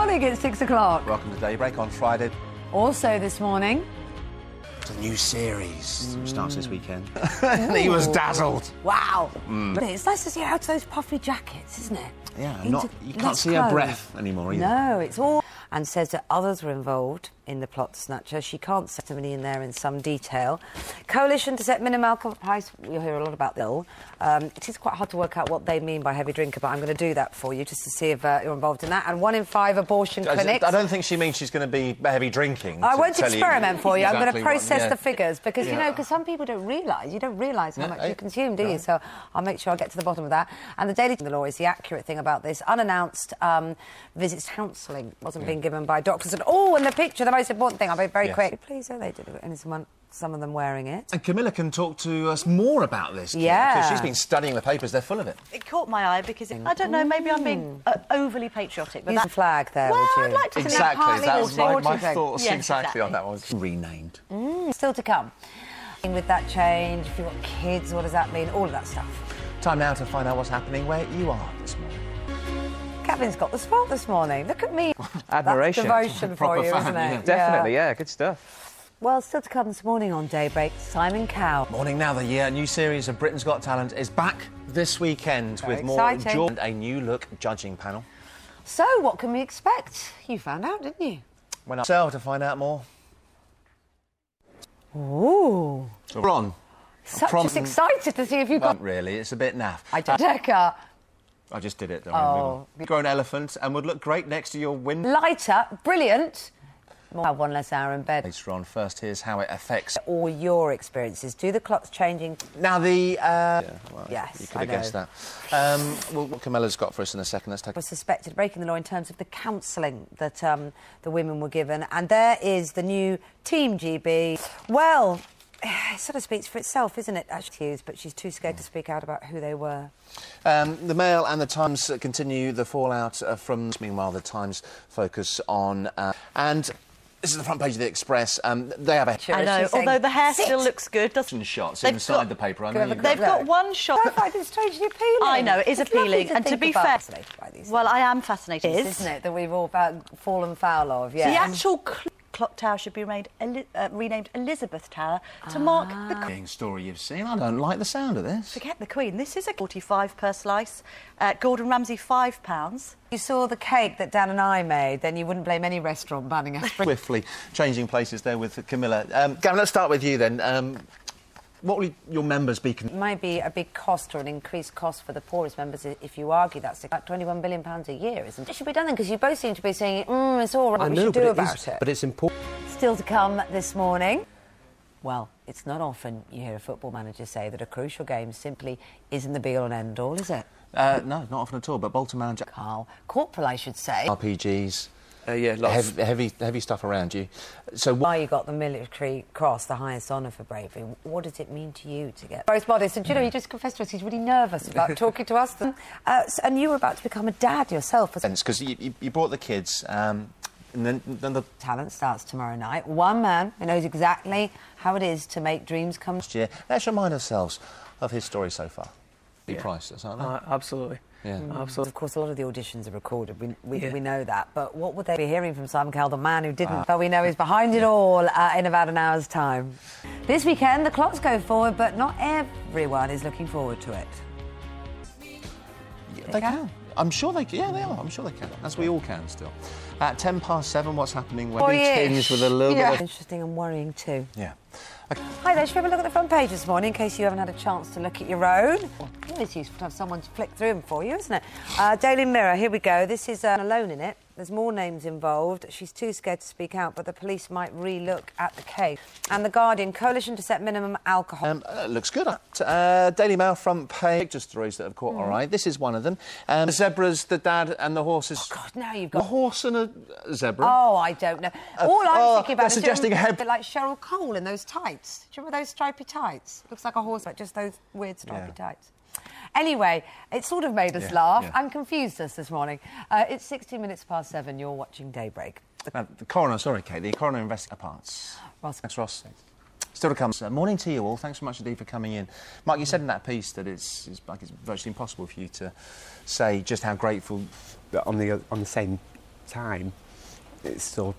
morning, it's 6 o'clock. Welcome to Daybreak on Friday. Also this morning... It's a new series which starts this weekend. He was dazzled. Wow. It's nice to see her out of those puffy jackets, isn't it? Yeah, you can't see her breath anymore either. No, it's all... And says that others were involved in the plot to snatch her. She can't set them in there in some detail. Coalition to set minimum alcohol price. You'll hear a lot about this. It is quite hard to work out what they mean by heavy drinker, but I'm going to do that for you just to see if you're involved in that. And 1 in 5 abortion clinics. I don't think she means she's going to be heavy drinking. I won't experiment for you. Exactly I'm going to process the figures because, Yeah. you know, because some people don't realise. You don't realise how much you consume, do you? So I'll make sure I get to the bottom of that. And the Daily the law is the accurate thing about this. Unannounced visits to counselling wasn't being given by doctors. And the picture, the most important thing, I'll be very quick. Please, they did it. And some of them wearing it. And Camilla can talk to us more about this. Yeah. Because she's been studying the papers. They're full of it. It caught my eye because, I don't know, maybe I'm being overly patriotic. But Use the flag there, well, would you? I'd like to Exactly. That was my thing. thoughts Yes, exactly on exactly. that one. Renamed. Still to come. With that change, if you've got kids, what does that mean? All of that stuff. Time now to find out what's happening where you are this morning. Kevin's got the spot this morning. Look at me. Admiration. That's devotion for you, fan, isn't it? yeah. Definitely, yeah, good stuff. Well, still to come this morning on Daybreak, Simon Cowell. Morning now, the new series of Britain's Got Talent is back this weekend Very with more exciting. and a new look judging panel. So, what can we expect? You found out, didn't you? Went up to find out more. Ooh. So we're on. Just excited to see if you got... Not really, it's a bit naff. I did. Decker. I just did it. Don't Oh. worry. Grown elephant and would look great next to your window. Lighter, brilliant. Have one less hour in bed. Later on, first here's how it affects All your experiences. Do the clocks changing? now the. Yes, you could I have guessed know. that. What Camilla's got for us in a second. Let's take. Was suspected of breaking the law in terms of the counselling that the women were given, and there is the new Team GB. Well, it sort of speaks for itself, isn't it? Actually, but she's too scared to speak out about who they were. The Mail and the Times continue the fallout from. Meanwhile, the Times focus on and. This is the front page of the Express. They have a... I know, although the hair still looks good, doesn't shots They've inside got- the paper. I know They've got one shot. I find it strangely appealing. I know, it is It's lovely appealing. And to think be about. fair, Fascinated by these well, I am fascinated. things, isn't it, that we've all fallen foul of, yeah. The actual clock tower should be renamed Elizabeth Tower to mark the... story you've seen. I don't like the sound of this. Forget the Queen. This is a 45 per slice. Gordon Ramsay, £5. You saw the cake that Dan and I made, then you wouldn't blame any restaurant banning us. Swiftly changing places there with Camilla. Gavin, let's start with you then. What will your members be... It might be a big cost or an increased cost for the poorest members if you argue that's about £21 billion a year, isn't it? It should be done then, because you both seem to be saying, it's all right, what we should do about it. But it's important. Still to come this morning. Well, it's not often you hear a football manager say that a crucial game simply isn't the be-all and end-all, is it? No, not often at all, but Bolton manager... Carl. Corporal, I should say. RPGs... Yeah, lots. Heavy stuff around you. So Why you got the Military Cross, the highest honour for bravery. What does it mean to you to get... Both modest. And, you know, he just confessed to us he's really nervous about talking to us. And you were about to become a dad yourself. because you brought the kids, and then the... Talent starts tomorrow night. One man who knows exactly how it is to make dreams come... year. Let's remind ourselves of his story so far. Be priceless, aren't they? Absolutely. Yeah. Absolutely. Of course, a lot of the auditions are recorded. We know that. But what would they be hearing from Simon Cowell, the man who didn't? But we know he's behind it all in about an hour's time. This weekend, the clocks go forward, but not everyone is looking forward to it. They can. I'm sure they can. Yeah, they are. I'm sure they can. As we all can still. At 7:10, what's happening when we tinge with a little bit of... Interesting and worrying too. Yeah. Hi there, should we have a look at the front page this morning in case you haven't had a chance to look at your own? It's useful to have someone to flick through them for you, isn't it? Daily Mirror, here we go. This is alone in it. There's more names involved. She's too scared to speak out, but the police might re-look at the case. And The Guardian, coalition to set minimum alcohol. Looks good. Daily Mail front page. Picture stories that have caught our eye. This is one of them. The zebras, the dad and the horses. Oh, God, now you've got... A horse and a zebra. Oh, I don't know. All I'm thinking about is suggesting a bit like Cheryl Cole in those tights. Do you remember those stripy tights? Looks like a horse, like just those weird stripy tights. Anyway, it sort of made us laugh and confused us this morning. It's 16 minutes past 7. You're watching Daybreak. The coroner, sorry, Kate, the coroner investigates parts. Ross. Thanks, Ross. Still to come. Morning to you all. Thanks so much indeed for coming in. Mark, you said in that piece that it's virtually impossible for you to say just how grateful... On the same time, it's still...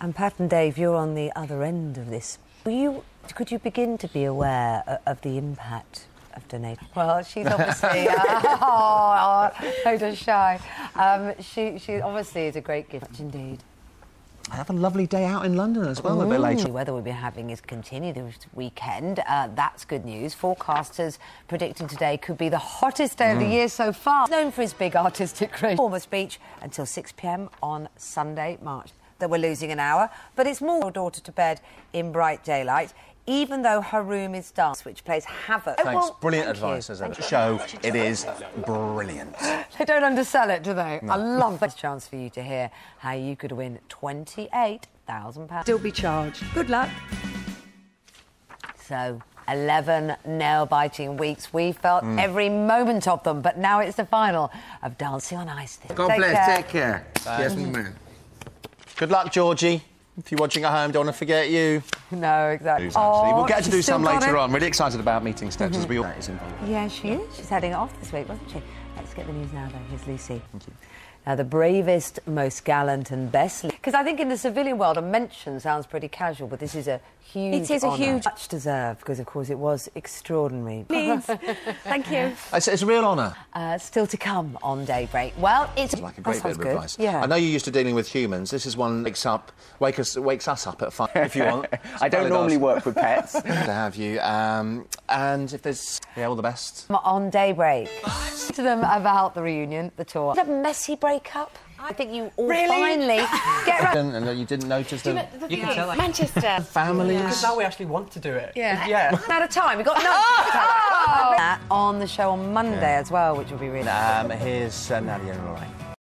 And Pat and Dave, you're on the other end of this. Could you begin to be aware of the impact of donating? Well, she's obviously... so does Shy. She obviously is a great gift, indeed. I have a lovely day out in London as well a bit later. The weather we'll be having is continued this weekend. That's good news. Forecasters predicting today could be the hottest day of the year so far. He's known for his big artistic creation. Former speech until 6 p.m. on Sunday, March. That we're losing an hour, but it's more your daughter to bed in bright daylight, even though her room is dark, which plays havoc. Thanks. Brilliant advice as ever. Show, it is brilliant. They don't undersell it, do they? No. I love this chance for you to hear how you could win £28,000. Still be charged. Good luck. So, 11 nail-biting weeks. We felt every moment of them, but now it's the final of Dancing on Ice. God bless. Take care. Yes, man. Good luck, Georgie. If you're watching at home, don't want to forget you. No, exactly. We'll get to do some later on. Really excited about meeting Steps as we all... Yeah, she is. She's heading off this week, wasn't she? Let's get the news now, though. Here's Lucy. Thank you. Now, the bravest, most gallant and best... Because I think in the civilian world, a mention sounds pretty casual, but this is a huge It is a huge... Much deserved, because, of course, it was extraordinary. Please. Thank you. It's a real honour. Still to come on Daybreak. Well, it's... Like a great bit of advice. Yeah. I know you're used to dealing with humans. This is one that wakes us up at 5, if you want. I don't normally work with pets. Good to have you. And if there's... Yeah, all the best. On Daybreak. To them about the reunion, the tour. A messy breakup. I think you all finally get around. And you didn't notice the You can tell, like, Manchester. families. because now we actually want to do it. Yeah. Out of time. We've got no that on the show on Monday as well, which will be really Here's Nadia and Lorraine.